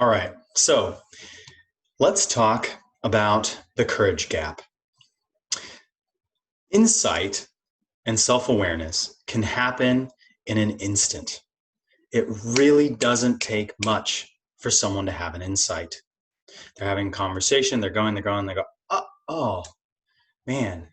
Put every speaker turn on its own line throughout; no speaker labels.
All right, so let's talk about the courage gap. Insight and self-awareness can happen in an instant. It really doesn't take much for someone to have an insight. They're having a conversation, they're going, they go, oh, man,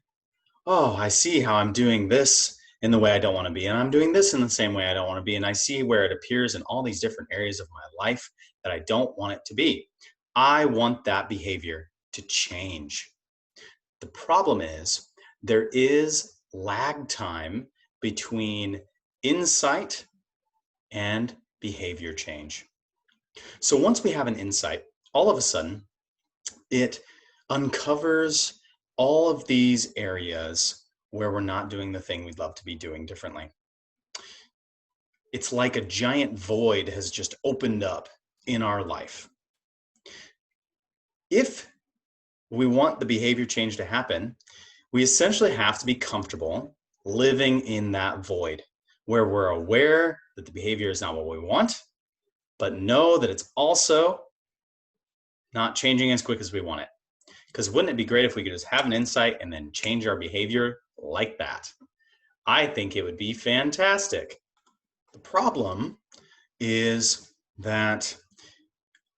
I see how I'm doing this in the way I don't want to be, and I'm doing this in the same way I don't want to be, and I see where it appears in all these different areas of my life that I don't want it to be. I want that behavior to change. The problem is there is lag time between insight and behavior change. So once we have an insight, all of a sudden, it uncovers all of these areas where we're not doing the thing we'd love to be doing differently. It's like a giant void has just opened up in our life. If we want the behavior change to happen, we essentially have to be comfortable living in that void where we're aware that the behavior is not what we want, but know that it's also not changing as quick as we want it. Because wouldn't it be great if we could just have an insight and then change our behavior like that? I think it would be fantastic. The problem is that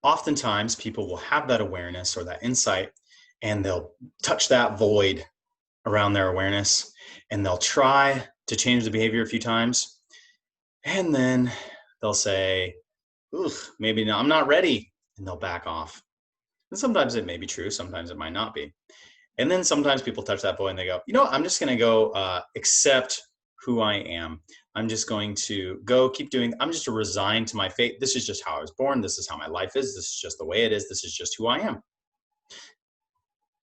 oftentimes people will have that awareness or that insight and they'll touch that void around their awareness and they'll try to change the behavior a few times and then they'll say, "Ooh, maybe no, I'm not ready," and they'll back off. And sometimes it may be true, sometimes it might not be. And then sometimes people touch that void and they go, "You know what, I'm just going to go accept who I am. I'm just going to go keep doing, I'm just to resign to my fate. This is just how I was born. This is how my life is. This is just the way it is. This is just who I am."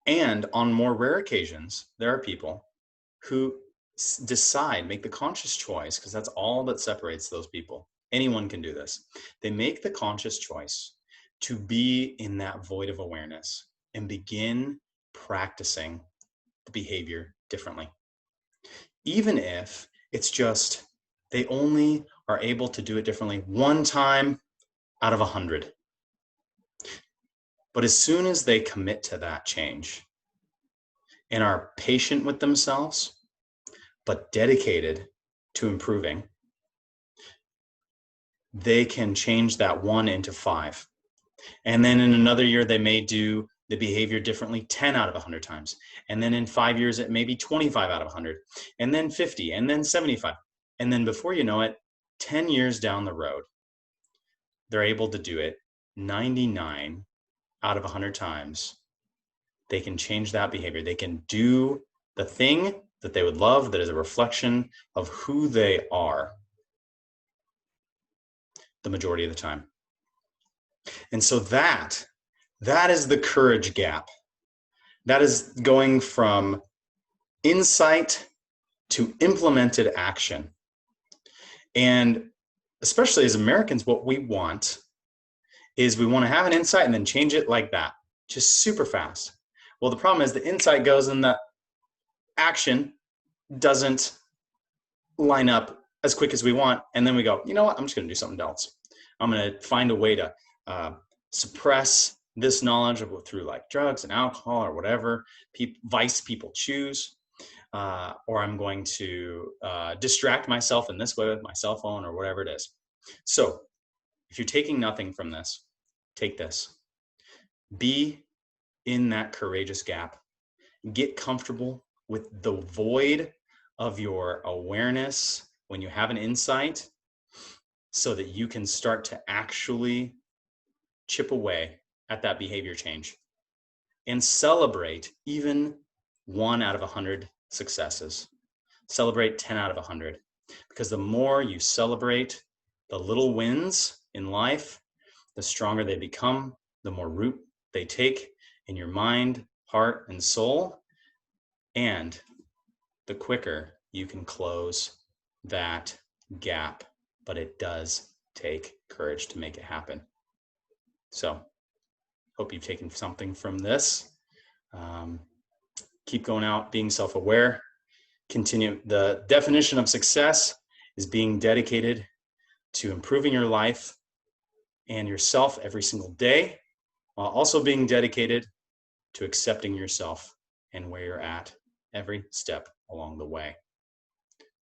And on more rare occasions, there are people who decide, make the conscious choice, because that's all that separates those people. Anyone can do this. They make the conscious choice to be in that void of awareness and begin practicing the behavior differently. Even if it's just they only are able to do it differently one time out of 100. But as soon as they commit to that change and are patient with themselves, but dedicated to improving, they can change that 1 into 5. And then in another year, they may do the behavior differently 10 out of 100 times. And then in 5 years, it may be 25 out of 100, and then 50, and then 75. And then before you know it, 10 years down the road, they're able to do it 99 out of 100 times. They can change that behavior. They can do the thing that they would love that is a reflection of who they are the majority of the time. And so that is the courage gap. That is going from insight to implemented action. And especially as Americans, what we want is we want to have an insight and then change it like that, just super fast. Well, the problem is the insight goes and the action doesn't line up as quick as we want. And then we go, "You know what? I'm just going to do something else. I'm going to find a way to suppress this knowledge through like drugs and alcohol or whatever vice people choose. Or I'm going to distract myself in this way with my cell phone or whatever it is." So if you're taking nothing from this, take this. Be in that courageous gap. Get comfortable with the void of your awareness when you have an insight so that you can start to actually chip away at that behavior change and celebrate even 1 out of 100 successes. Celebrate 10 out of 100, because the more you celebrate the little wins in life, the stronger they become, the more root they take in your mind, heart, and soul, and the quicker you can close that gap. But it does take courage to make it happen. So hope you've taken something from this. Keep going out, being self-aware. Continue. The definition of success is being dedicated to improving your life and yourself every single day, while also being dedicated to accepting yourself and where you're at every step along the way.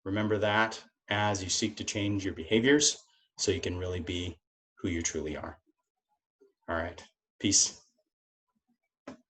Remember that as you seek to change your behaviors so you can really be who you truly are. All right. Peace.